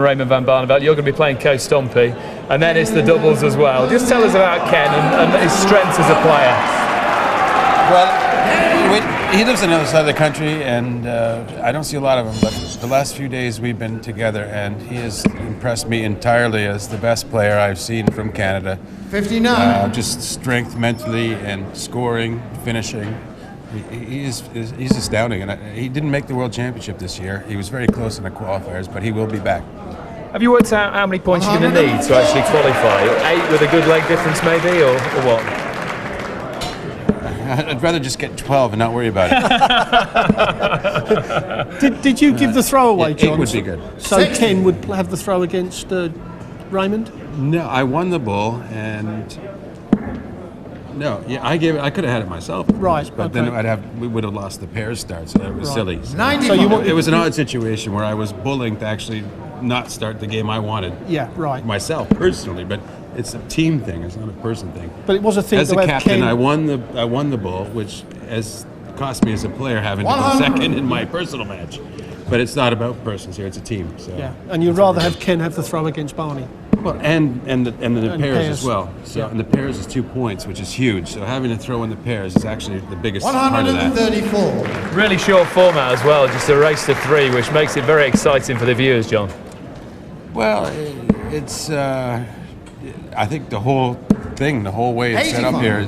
Raymond van Barneveld, you're going to be playing Koos Stompie, and then it's the doubles as well. Just tell us about Ken and his strengths as a player. Well, he lives on the other side of the country, and I don't see a lot of him, but the last few days we've been together, and he has impressed me entirely as the best player I've seen from Canada. 59. Just strength mentally and scoring, finishing. He's astounding, and he didn't make the World Championship this year. He was very close in the qualifiers, but he will be back. Have you worked out how many points you're going to need to actually qualify? 8 with a good leg difference maybe, or what? I'd rather just get 12 and not worry about it. did you give the throw away, John? 8 would be good. So Ken would have the throw against Raymond? No, I won the bull, and no, yeah, I could have had it myself, right? But okay. then we would have lost the pairs start, so that was silly. So it was an odd situation where I was bulling to actually not start the game I wanted. Yeah, right. Myself personally, but it's a team thing. It's not a person thing. But it was a thing. As a captain, I won the bull, which has cost me as a player having to go second in my personal match. But it's not about persons here; it's a team. So yeah, and you'd rather have Ken have the throw against Barney. Well, and the pairs as well. So yeah. And the pairs is 2 points, which is huge. So having to throw in the pairs is actually the biggest part of that. 134. Really short format as well, just a race to 3, which makes it very exciting for the viewers, John. Well, it's I think the whole thing, the whole way it's set up here,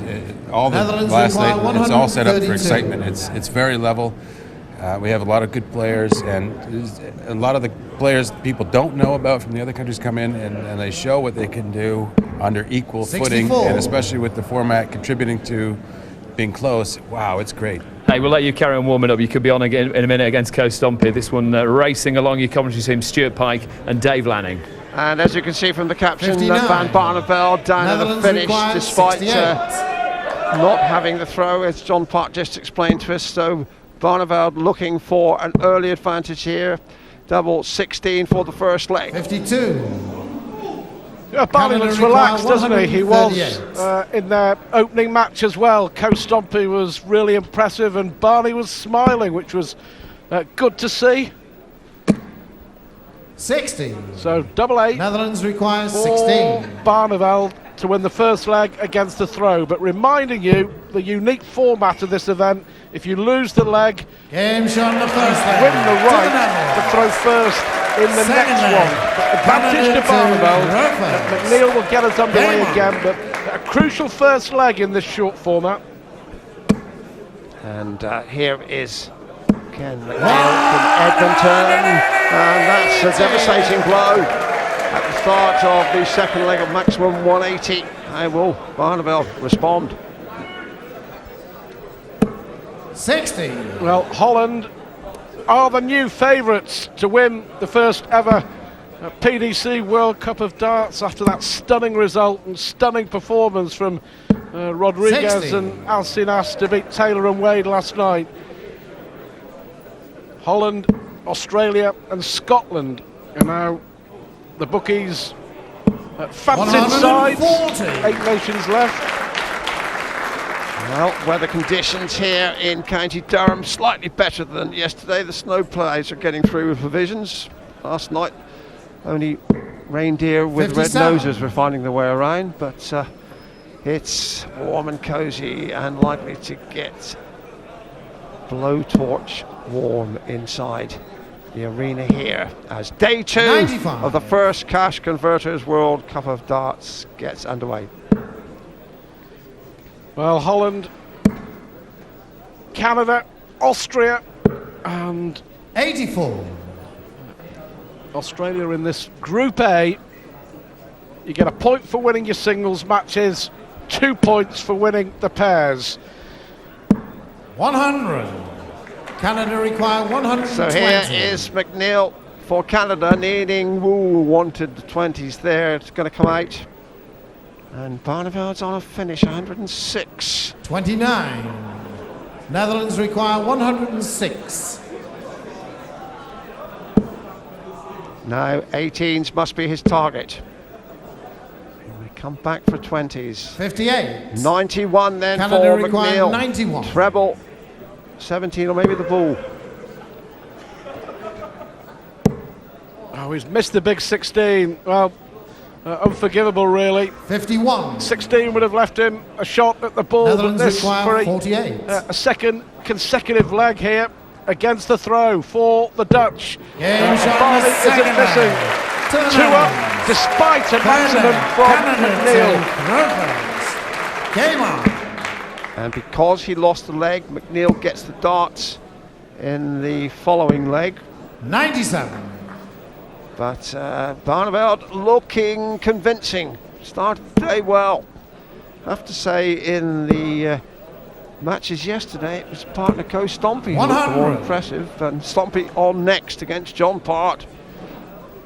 all the last night, it's all set up for excitement. It's very level. We have a lot of good players, and a lot of the players people don't know about from the other countries come in, and they show what they can do under equal 64. footing, and especially with the format contributing to being close. Wow, it's great. Hey, we'll let you carry on warming up. You could be on again in a minute against Koos Stompie. This one racing along your commentary team, Stuart Pike and Dave Lanning. And as you can see from the caption, 59. Van Barneveld down at the finish, despite not having the throw, as John Park just explained to us. So Barneveld looking for an early advantage here. Double 16 for the first leg. 52. Yeah, Barney looks relaxed, doesn't he? He was in their opening match as well. Koos Stompie was really impressive, and Barney was smiling, which was good to see. 60. So double 8. Netherlands requires for 16. Barneveld to win the first leg against the throw. But reminding you, the unique format of this event, if you lose the leg, game shown the first leg. Win the right to throw first in the next one. Advantage to Barneveld. McNeil will get us underway again, but a crucial first leg in this short format. And here is Ken McNeil from Edmonton, and that's a devastating blow at the start of the second leg of maximum 180. How will Barneveld respond? 60. Well, Holland are the new favourites to win the first ever PDC World Cup of Darts after that stunning result and stunning performance from Rodriguez 60. and Alcinas to beat Taylor and Wade last night. Holland, Australia and Scotland are now the bookies' fancied sides. 8 nations left. Well, weather conditions here in County Durham slightly better than yesterday. The snow plows are getting through with provisions. Last night, only reindeer with 57. red noses were finding their way around, but it's warm and cosy and likely to get blowtorch warm inside the arena here as day 2 95. of the first Cash Converters World Cup of Darts gets underway. Well, Holland, Canada, Austria and 84. Australia in this Group A. You get a point for winning your singles matches, 2 points for winning the pairs. 100. Canada require 120. So here is McNeil for Canada, needing, wanted the 20s there. It's going to come out. And Barneveld's on a finish, 106. 29. Netherlands require 106. Now 18s must be his target. We come back for 20s. 58. 91 then Canada for require McNeil. 91. Treble, 17 or maybe the bull. he's missed the big 16. Well, unforgivable, really. 51. 16 would have left him a shot at the ball, but Netherlands this for require 48. a second consecutive leg here against the throw for the Dutch. Barney isn't missing. 2 up, despite a maximum from McNeil. Game on. And because he lost the leg, McNeil gets the darts in the following leg. 97. But Barneveld looking convincing. Started the day well. I have to say, in the matches yesterday, it was partner Co Stompy who looked more impressive, and Stompy on next against John Part.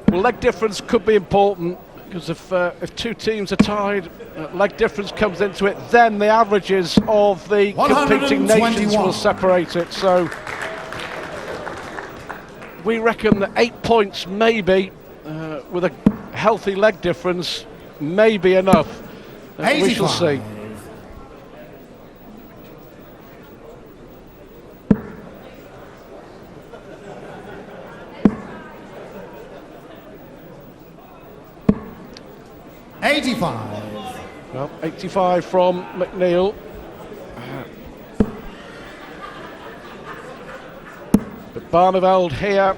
Well, leg difference could be important, because if two teams are tied, leg difference comes into it, then the averages of the competing nations will separate it. So we reckon that 8 points maybe, with a healthy leg difference, may be enough. We shall see. Well, 85 from McNeil. But Barneveld here,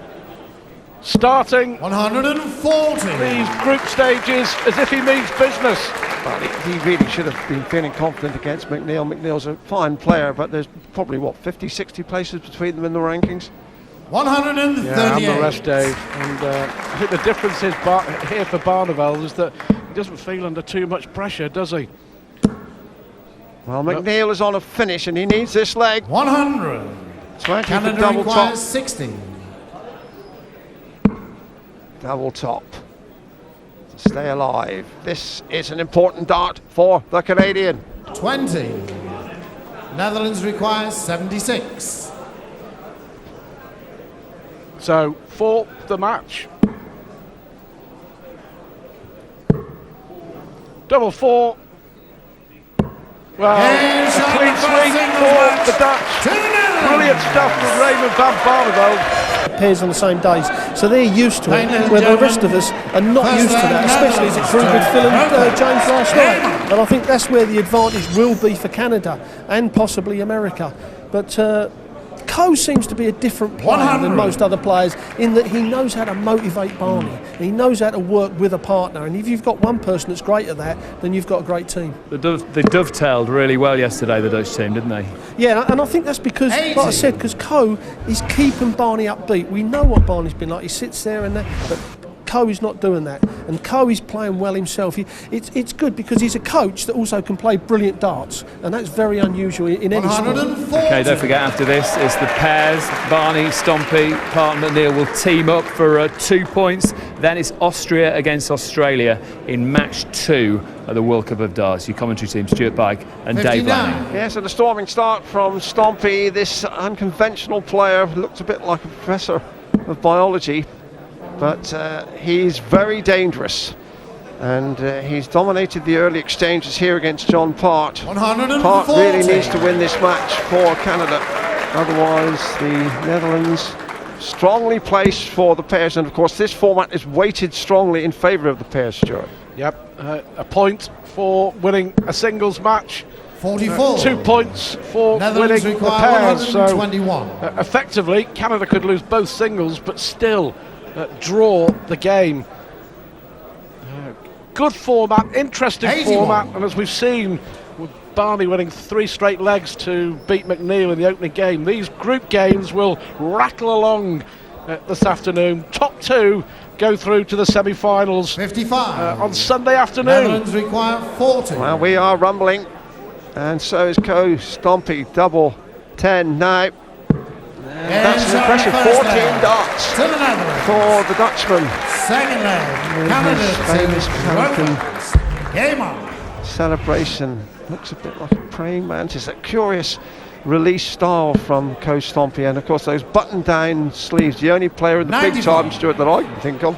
starting 140. these group stages as if he means business. But he really should have been feeling confident against McNeil. McNeil's a fine player, but there's probably, 50, 60 places between them in the rankings? 138. Yeah, and the rest, Dave. And I think the difference is here for Barneveld is that he doesn't feel under too much pressure, does he? Well, McNeil is on a finish and he needs this leg. 100. 20 Canada for double top. 60. Double top. To stay alive. This is an important dart for the Canadian. 20. Netherlands requires 76. So, for the match, double four. Well, a clean sweep for the Dutch. Brilliant stuff from Raymond van Barneveld. Pairs on the same days, so they're used to it, where the rest of us are not used to that, especially as it's proved with Phil and James last night. And I think that's where the advantage will be for Canada and possibly America. But Co seems to be a different player than most other players, in that he knows how to motivate Barney, and he knows how to work with a partner, and if you've got one person that's great at that, then you've got a great team. They dovetailed really well yesterday, the Dutch team, didn't they? Yeah, and I think that's because, like I said, because Co is keeping Barney upbeat. We know what Barney's been like. He sits there and that, but Co is not doing that, and Co is playing well himself. It's good because he's a coach that also can play brilliant darts, and that's very unusual in any sport. Okay, don't forget, after this it's the pairs. Barney, Stompy, Part and McNeil will team up for 2 points. Then it's Austria against Australia in match 2 of the World Cup of Darts. Your commentary team, Stuart Pike and 59. Dave Lanning. Yes, and a storming start from Stompy. This unconventional player looks a bit like a professor of biology, but he's very dangerous, and he's dominated the early exchanges here against John Part. 140. Part really needs to win this match for Canada, otherwise the Netherlands strongly placed for the pairs, and of course this format is weighted strongly in favour of the pairs, Stuart. Yep, a point for winning a singles match. 44. 2 points for Netherlands winning the require pairs. So 121. effectively, Canada could lose both singles, but still draw the game. Good format, interesting 81. format, and as we've seen with Barney winning 3 straight legs to beat McNeil in the opening game, these group games will rattle along this afternoon. Top 2 go through to the semi-finals 55. on Sunday afternoon. Netherlands require 40. Well, we are rumbling, and so is Co Stompy. Double 10 now. That's an impressive 14 darts to the Netherlands for the Dutchman. Second leg. His famous Canada. Game on. Celebration looks a bit like a praying mantis. A curious release style from Co Stompy, and of course those button-down sleeves. The only player in the big 95. time, Stuart, that I can think of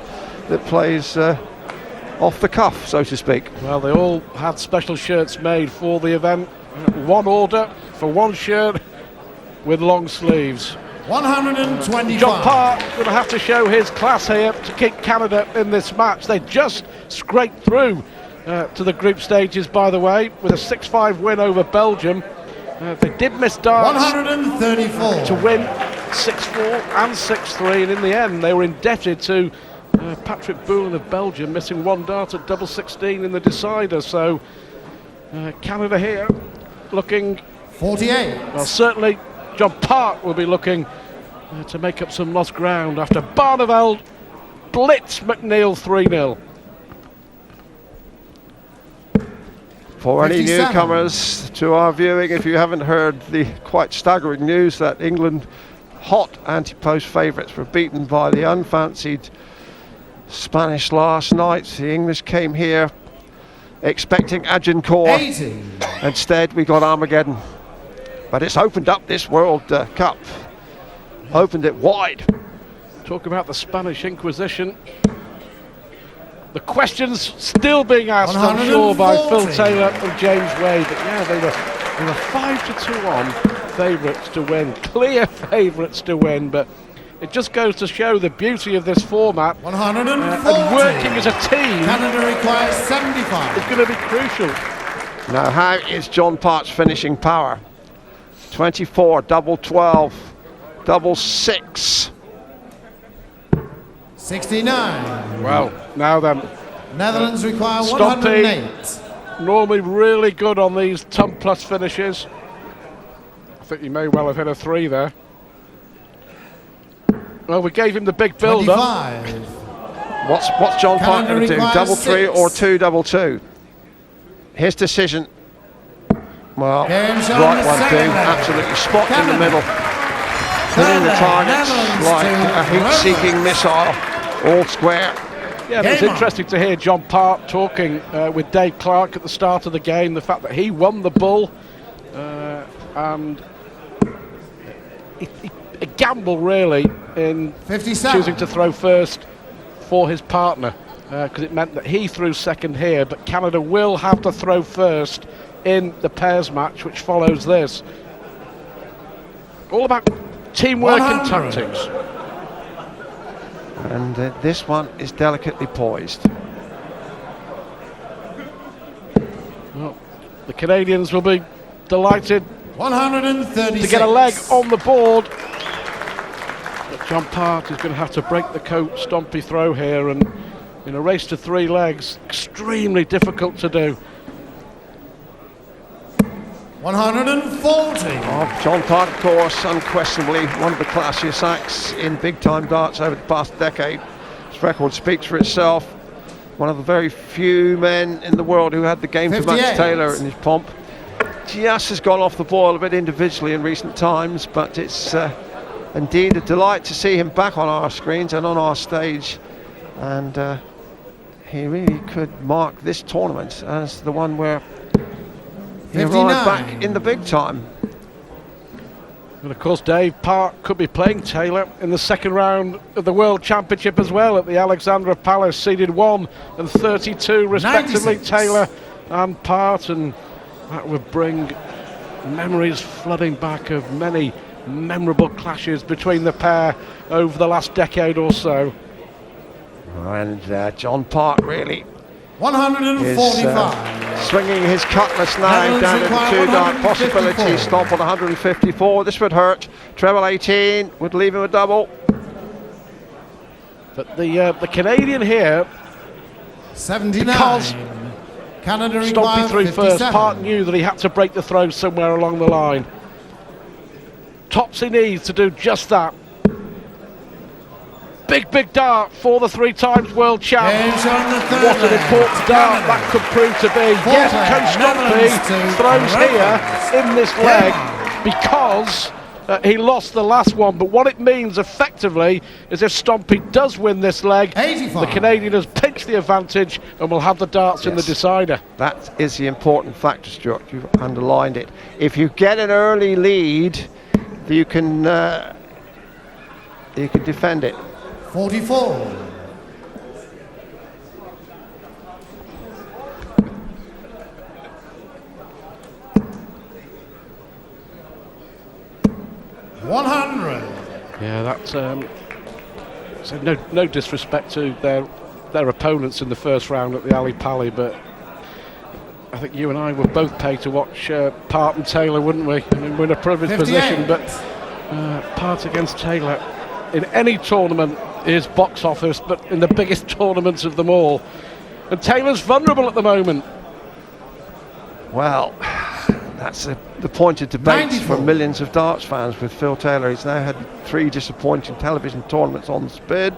that plays off the cuff, so to speak. Well, they all had special shirts made for the event. One order for one shirt with long sleeves. 125. John Park going to have to show his class here to keep Canada in this match. They just scraped through to the group stages, by the way, with a 6-5 win over Belgium. They did miss darts 134 to win 6-4 and 6-3, and in the end they were indebted to Patrick Boulan of Belgium missing one dart at double 16 in the decider. So Canada here looking 48. well, certainly John Park will be looking to make up some lost ground after Barneveld blitz McNeil 3-0. For any 57. newcomers to our viewing, if you haven't heard the quite staggering news that England, hot anti-post favourites, were beaten by the unfancied Spanish last night. The English came here expecting Agincourt. 80. Instead, we got Armageddon. But it's opened up this World Cup, opened it wide. Talk about the Spanish Inquisition. The questions still being asked, I'm sure, by Phil 140. Taylor and James Wade. But yeah, they were 5-2 on favourites to win, clear favourites to win. But it just goes to show the beauty of this format. 140. And working as a team Canada requires 75. is going to be crucial. Now, how is John Park's finishing power? 24, double 12, double 6. 69. Well, now then, Netherlands require Stompy. 108. normally really good on these ton plus finishes. I think he may well have hit a 3 there. Well, we gave him the big build-up. 25. What's John Park going to do? requires Double 3 or 6. 2 double 2? His decision. Well, Game shown right the one, second dude. leg. Absolutely spot in the Canada. middle. Hitting the leg, targets Netherlands like to a heat-seeking missile. All square. Yeah, it was Game on. interesting to hear John Park talking with Dave Clark at the start of the game, the fact that he won the bull and a gamble really in 57. choosing to throw first for his partner, because it meant that he threw second here, but Canada will have to throw first in the pairs match which follows this. All about teamwork and 100. tactics. And this one is delicately poised. Well, the Canadians will be delighted 136. to get a leg on the board. But John Park is going to have to break the coat stompy throw here, and in a race to 3 legs, extremely difficult to do. 140. John Park, of course, unquestionably one of the classiest acts in big-time darts over the past decade. His record speaks for itself. One of the very few men in the world who had the game to 58. Max Taylor in his pomp. Just has gone off the boil a bit individually in recent times, but it's indeed a delight to see him back on our screens and on our stage. And he really could mark this tournament as the one where he 59. arrived back in the big time. And of course, Dave Park could be playing Taylor in the second round of the World Championship as well at the Alexandra Palace, seeded 1 and 32 respectively, 96. Taylor and Part, and that would bring memories flooding back of many memorable clashes between the pair over the last decade or so. And John Park really is 145. swinging his cutlass now Netherlands down to the require 2-dart 154. possibility. Stomp on 154. This would hurt. Treble 18 would leave him a double. But the Canadian here, 79. because Canada Stompy require through 57. first, Part knew that he had to break the throw somewhere along the line. Topsy needs to do just that. Big dart for the 3 times world champ. Game shown the third What an leg. important dart Canada. that could prove to be. Fourth Yes, leg, Coach Netherlands Stompy to throws Netherlands. here in this Game leg on. because he lost the last one. But what it means effectively is if Stompy does win this leg, 85. the Canadian has pinched the advantage and will have the darts in the Yes. decider. That is the important factor, Stuart. You've underlined it. If you get an early lead, you can defend it. 44. $100. that. So no disrespect to their opponents in the first round at the Ali Pali, but I think you and I were both paid to watch Part and Taylor, wouldn't we? I mean, we're in a privileged 58. position, but Part against Taylor in any tournament is box office, but in the biggest tournaments of them all. And Taylor's vulnerable at the moment. Well, that's the point of debate 94. for millions of darts fans with Phil Taylor. He's now had 3 disappointing television tournaments on the spin.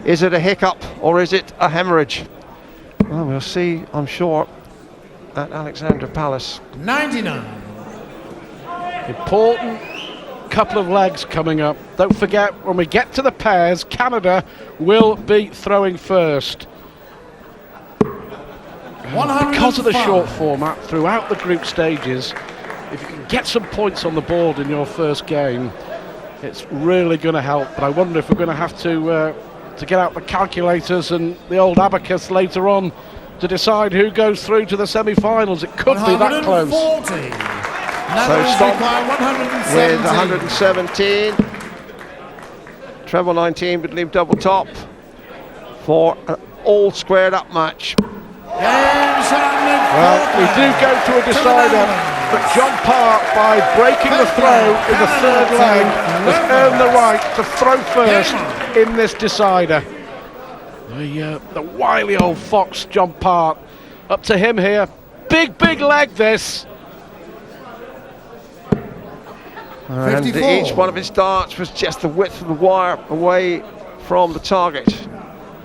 Is it a hiccup or is it a hemorrhage? Well, we'll see, I'm sure, at Alexandra Palace. 99. Important couple of legs coming up. Don't forget, when we get to the pairs, Canada will be throwing first. Because of the short format throughout the group stages, if you can get some points on the board in your first game, it's really going to help. But I wonder if we're going to have to get out the calculators and the old abacus later on to decide who goes through to the semi-finals. It could be that close. So stop with 117. Treble 19 would leave double top for an all squared up match. Well, we do go to a decider, but John Park, by breaking the throw in the third leg, has earned the right to throw first in this decider. The wily old fox, John Park, up to him here. Big leg this. And 54. each one of his darts was just the width of the wire away from the target.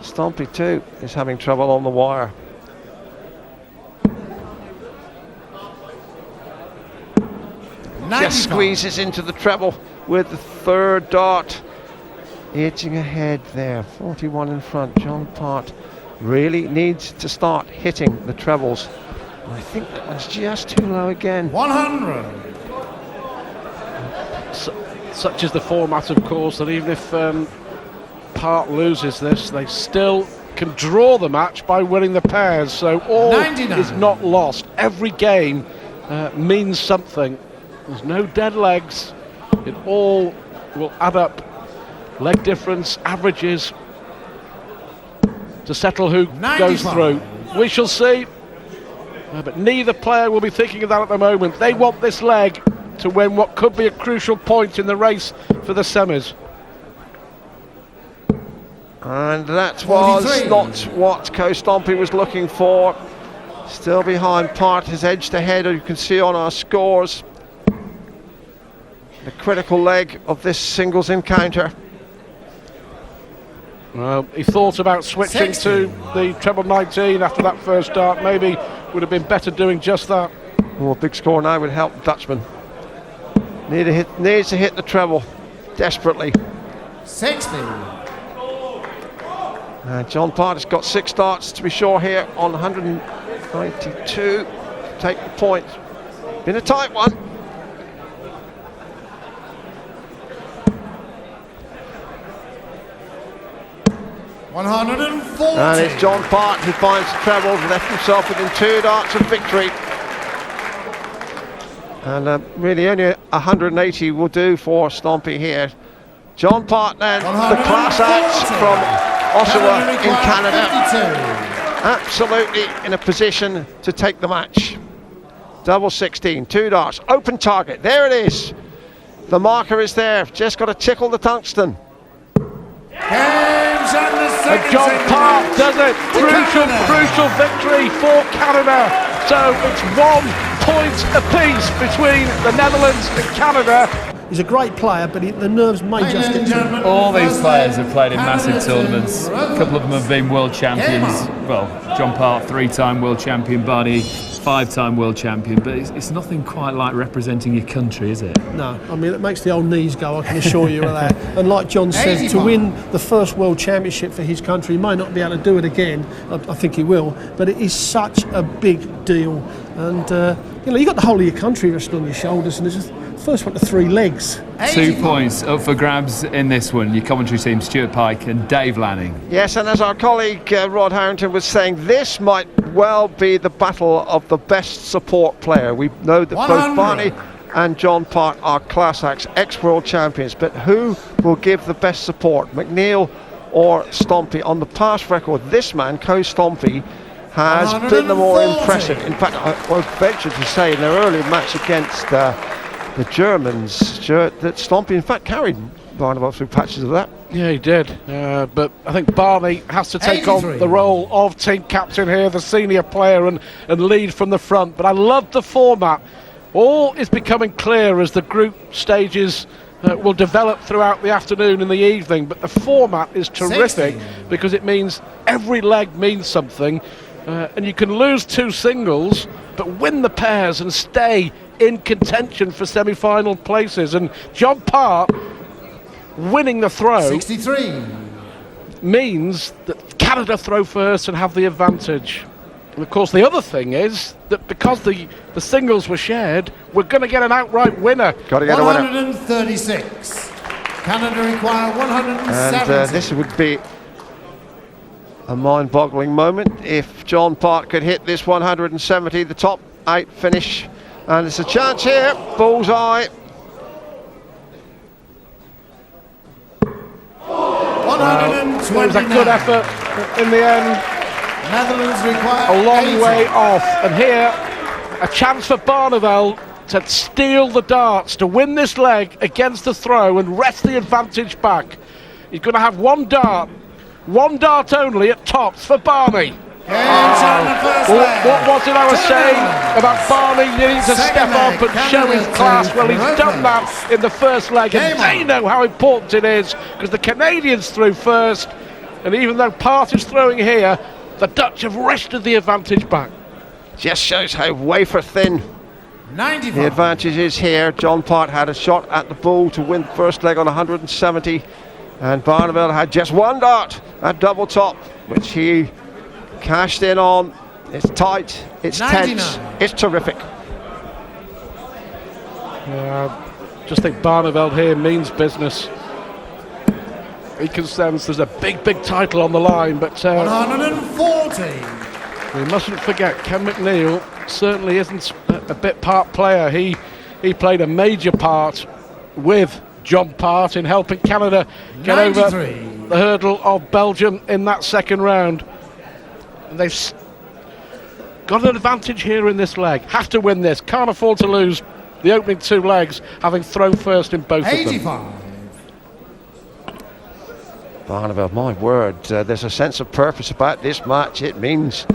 Stompy too is having trouble on the wire. Just squeezes into the treble with the third dart. Edging ahead there, 41 in front. John Part really needs to start hitting the trebles. And I think that one's just too low again. 100. Such is the format, of course, that even if Part loses this, they still can draw the match by winning the pairs. So all 99. is not lost. Every game means something. There's no dead legs. It all will add up. Leg difference, averages to settle who 95. goes through. We shall see. But neither player will be thinking of that at the moment. They want this leg to win what could be a crucial point in the race for the semis. And that was 43. not what Co Stompy was looking for. Still behind. Part is edged ahead, as you can see on our scores. The critical leg of this singles encounter. Well, he thought about switching 60. to the treble 19 after that first start. Maybe would have been better doing just that. Oh, a big score now would help the Dutchman. Needs to hit the treble desperately. 60. John Part has got 6 darts to be sure here on 192. Take the point. Been a tight one. And it's John Part who finds the trebles, left himself within 2 darts of victory. And really only 180 will do for Stompy here. John Part then, the class act from Oshawa in Canada. 52. Absolutely in a position to take the match. Double 16, 2 darts, open target, there it is. The marker is there, just got to tickle the tungsten. And John Park does it. Crucial victory for Canada. So it's 1 point apiece between the Netherlands and Canada. He's a great player, but the nerves may just get to him. All these players have played in massive tournaments. A couple of them have been world champions. Well, John Part, 3-time world champion, Barney, 5-time world champion. But it's nothing quite like representing your country, is it? No, I mean, it makes the old knees go, I can assure you of that. And like John said, to win the first world championship for his country, he may not be able to do it again. I think he will. But it is such a big deal. And, you've got the whole of your country resting on your shoulders, and it's just first one to 3 legs. 2 points up for grabs in this one. Your commentary team, Stuart Pike and Dave Lanning. Yes, and as our colleague Rod Harrington was saying, this might well be the battle of the best support player. We know that both 100. Barney and John Part are class acts, ex-world champions, but who will give the best support, McNeil or Stompy? On the past record, this man, Co Stompy, has been the more impressive. In fact, I would venture to say in their early match against the Germans, that Stompy in fact carried Barnabas through patches of that. Yeah, he did. But I think Barney has to take on the role of team captain here, the senior player, and lead from the front. But I love the format. All is becoming clear as the group stages will develop throughout the afternoon and the evening. But the format is terrific because it means every leg means something. And you can lose 2 singles, but win the pairs and stay in contention for semi-final places. And John Part winning the throw 63 means that Canada throw first and have the advantage. And of course the other thing is that because the singles were shared, we're going to get an outright winner. Got to get a winner. 136. Canada require 170. And this would be a mind-boggling moment if John Part could hit this 170, the top 8 finish. And it's a chance here, bullseye. 129. It was a good effort in the end. Netherlands require A long 80. way off. And here, a chance for Barneveld to steal the darts, to win this leg against the throw and wrest the advantage back. He's going to have one dart only at tops for Barney. What was it I was saying about Barney needing to step up and show his class? Well, he's done that in the first leg, and they know how important it is because the Canadians threw first, and even though Part is throwing here, the Dutch have wrested the advantage back. Just shows how wafer thin 95. the advantage is here. John Part had a shot at the bull to win first leg on 170, and Barneveld had just one dart at double top, which he cashed in on. It's tight, it's 99. tense, it's terrific. Just think Barneveld here means business. He can sense there's a big title on the line, but 140. we mustn't forget Ken McNeil certainly isn't a bit part player. He played a major part with John Part in helping Canada get 93. over the hurdle of Belgium in that second round. They've got an advantage here in this leg. Have to win this. Can't afford to lose the opening 2 legs, having thrown first in both 85. of them. Barneveld, my word, there's a sense of purpose about this match. It means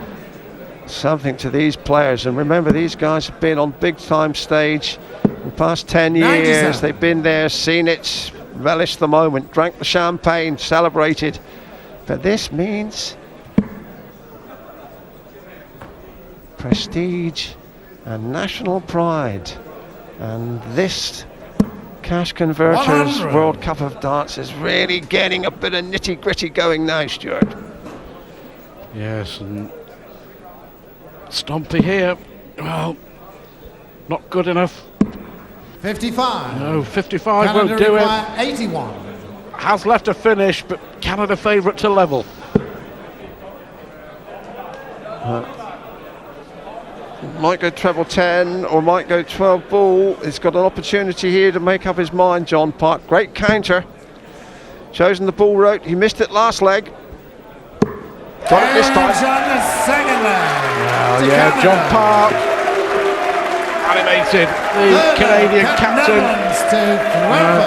something to these players, and remember, these guys have been on big time stage in the past 10 years. 97. They've been there, seen it, relished the moment, drank the champagne, celebrated. But this means prestige and national pride, and this Cash Converters 100. World Cup of Darts is really getting a bit of nitty-gritty going now, Stuart. Yes, and Stompy here, well, not good enough. 55. No, 55 Canada won't do it. require 81. Has left a finish, but Canada favourite to level. Might go treble 10 or might go 12 ball. He's got an opportunity here to make up his mind, John Part. Great counter. Chosen the ball route. He missed it last leg. Got it this time. On the second leg. Oh yeah, John Part animated the Canadian captain.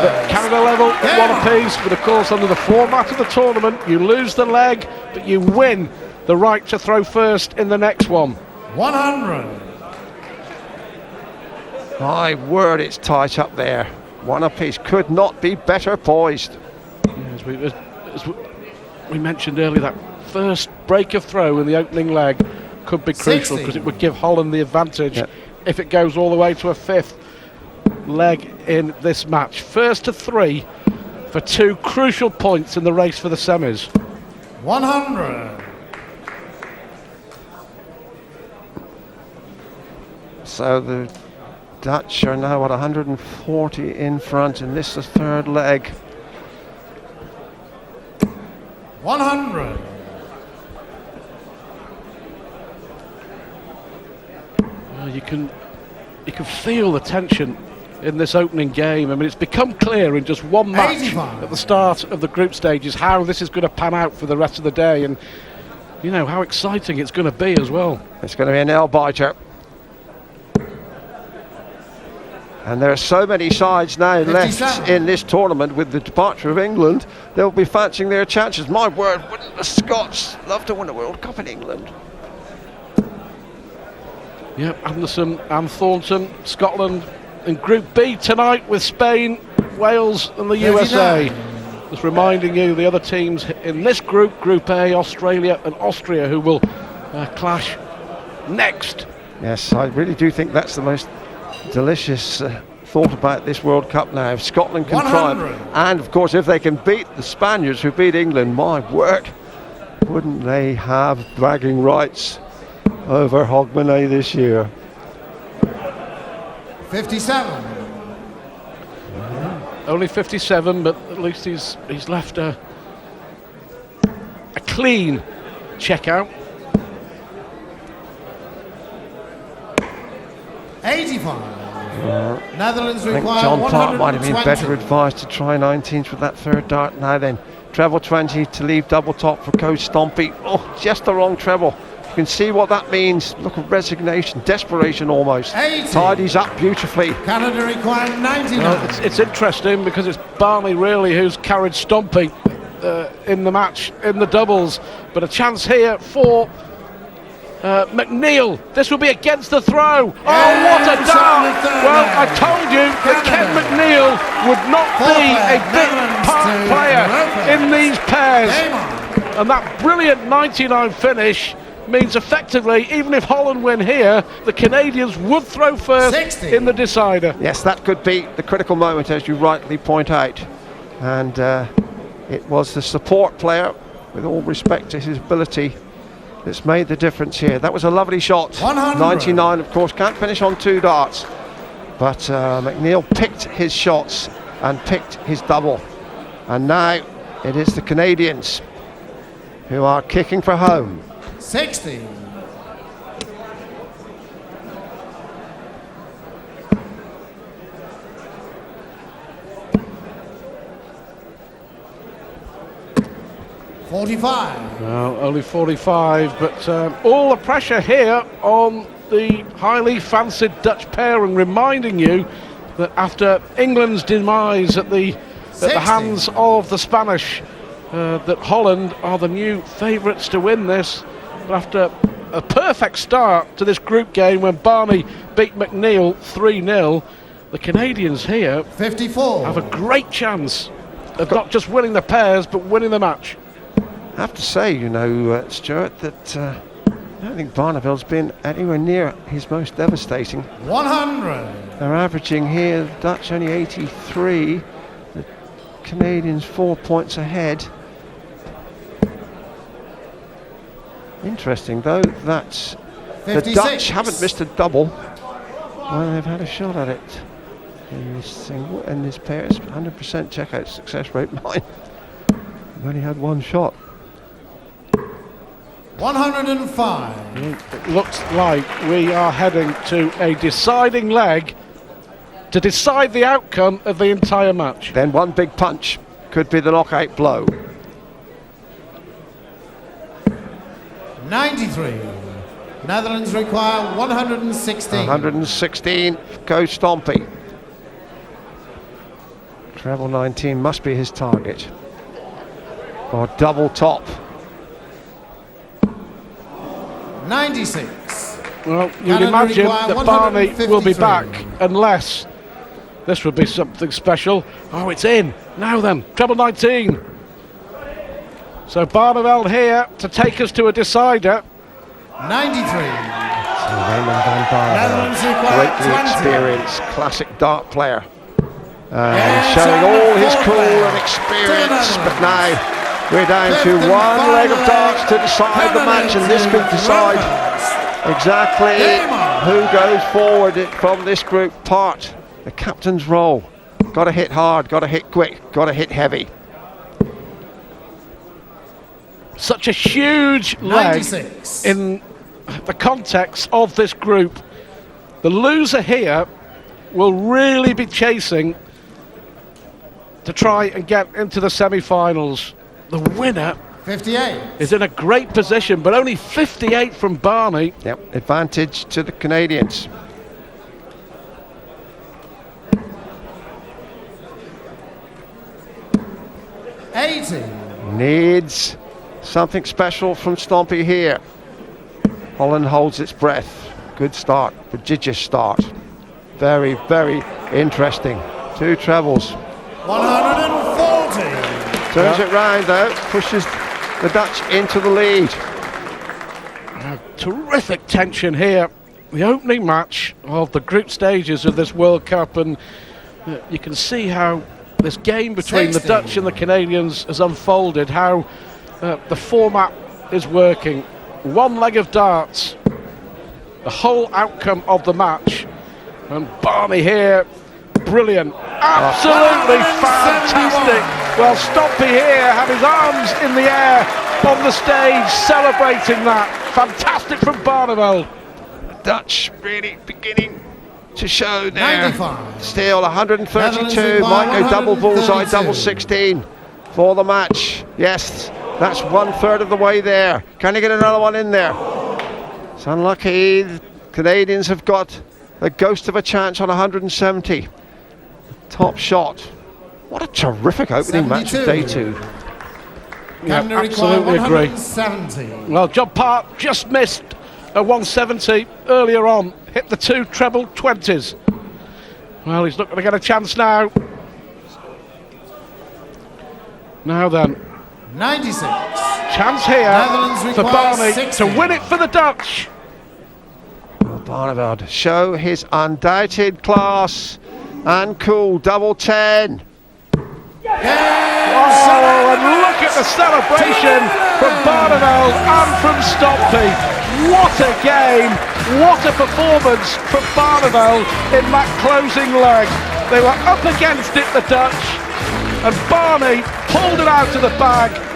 But Canada level at 1 apiece, but of course under the format of the tournament you lose the leg but you win the right to throw first in the next one. 100. My word, it's tight up there. 1 apiece, could not be better poised. As we mentioned earlier, that first break of throw in the opening leg could be crucial 60. because it would give Holland the advantage. Yep. If it goes all the way to a 5th leg in this match. First to 3 for 2 crucial points in the race for the semis. 100. So the Dutch are now at 140 in front, and this is the 3rd leg. 100. You can feel the tension in this opening game. I mean, it's become clear in just one match 85. at the start of the group stages how this is going to pan out for the rest of the day, and you know how exciting it's going to be as well. It's going to be an nail-biter. And there are so many sides now 57. left in this tournament. With the departure of England, they'll be fancying their chances. My word, wouldn't the Scots love to win a World Cup in England? Yep, Anderson and Thornton, Scotland in Group B tonight with Spain, Wales and the USA. Just reminding you the other teams in this group, Group A, Australia and Austria, who will clash next. Yes, I really do think that's the most delicious thought about this World Cup now. If Scotland can 100. triumph, and of course if they can beat the Spaniards who beat England, my word, wouldn't they have bragging rights over Hogmanay this year. 57. Only 57, but at least he's left a clean checkout. 85. Netherlands I think require John Park might have been 120. better advised to try 19th with that third dart. Now then, treble 20 to leave double top for Coach Stompy. Oh, just the wrong treble. You can see what that means. Look at resignation, desperation almost. 80. Tidies up beautifully. Canada require 99. Well, it's interesting because it's Barney really who's carried Stompy in the match, in the doubles. But a chance here for McNeil. This will be against the throw. Oh, what a dart! Well, I told you that Ken McNeil would not be a big part player in these pairs. And that brilliant 99 finish means effectively, even if Holland win here, the Canadians would throw first 60. in the decider. Yes, that could be the critical moment, as you rightly point out. And it was the support player, with all respect to his ability, that's made the difference here. That was a lovely shot. 100. 99, of course, can't finish on two darts. But McNeil picked his shots and picked his double. And now it is the Canadians who are kicking for home. 60. $45. Well, only 45, but all the pressure here on the highly fancied Dutch pairing, reminding you that after England's demise at the hands of the Spanish, that Holland are the new favourites to win this. But after a perfect start to this group game when Barney beat McNeil 3-0, the Canadians here 54. have a great chance of not just winning the pairs, but winning the match. I have to say, you know, Stuart, that I don't think Barneveld's been anywhere near his most devastating. 100. They're averaging here, the Dutch only 83, the Canadians 4 points ahead. Interesting though that the 56. Dutch haven't missed a double. Well, they've had a shot at it in this thing, in this pair. It's 100% checkout success rate. Mine, I've only had one shot. 105. It looks like we are heading to a deciding leg to decide the outcome of the entire match. Then one big punch could be the knockout blow. 93. Netherlands require 116. 116, Coach Stompy. Treble 19 must be his target. Or double top. 96. Well, you'd Canada imagine require that Barney will be 153. back unless this would be something special. Oh, it's in. Now then, treble 19. So Barneveld here to take us to a decider. 93. So Raymond van Netherlands Barneveld, require greatly 20. experienced, classic dart player. Yeah, Showing all his Charlotte cool Forward and to experience, the but now we're down to Fifth and one leg of final darts to leg. decide the match, and this Canada could decide Rovers. exactly Game on. who goes forward from this group part. The captain's role. Got to hit hard, got to hit quick, got to hit heavy. Such a huge leg 96. in the context of this group. The loser here will really be chasing to try and get into the semi-finals. The winner 58 is in a great position, but only 58 from Barney. Yep, advantage to the Canadians. Needs something special from Stompy here. Holland holds its breath. Good start, prodigious start. Very, very interesting. 2 trebles. 140. Turns it round though, pushes the Dutch into the lead. Terrific tension here. The opening match of the group stages of this World Cup, and you can see how this game between 60. the Dutch and the Canadians has unfolded, how the format is working. One leg of darts, the whole outcome of the match. And Barney here, brilliant, absolutely fantastic. Well, Stompy here had his arms in the air on the stage celebrating that. Fantastic from Barneveld. Dutch really beginning to show there. 95. Still 132, Netherlands might go double bullseye, 132. double 16 for the match. Yes, that's 1/3 of the way there. Can he get another one in there? It's unlucky. The Canadians have got a ghost of a chance on 170. Top shot. What a terrific opening match of day 2. Yeah, absolutely agree. 170. Well, John Park just missed a 170 earlier on, hit the 2 treble 20s. Well, he's not going to get a chance now. Now then, 96. chance here Netherlands for requires Barney 60. to win it for the Dutch. Barneveld show his undoubted class and cool, double 10. Oh, and look at the celebration from Barneveld and from Stompy. What a game, what a performance from Barneveld in that closing leg. They were up against it, the Dutch, and Barney pulled it out of the bag.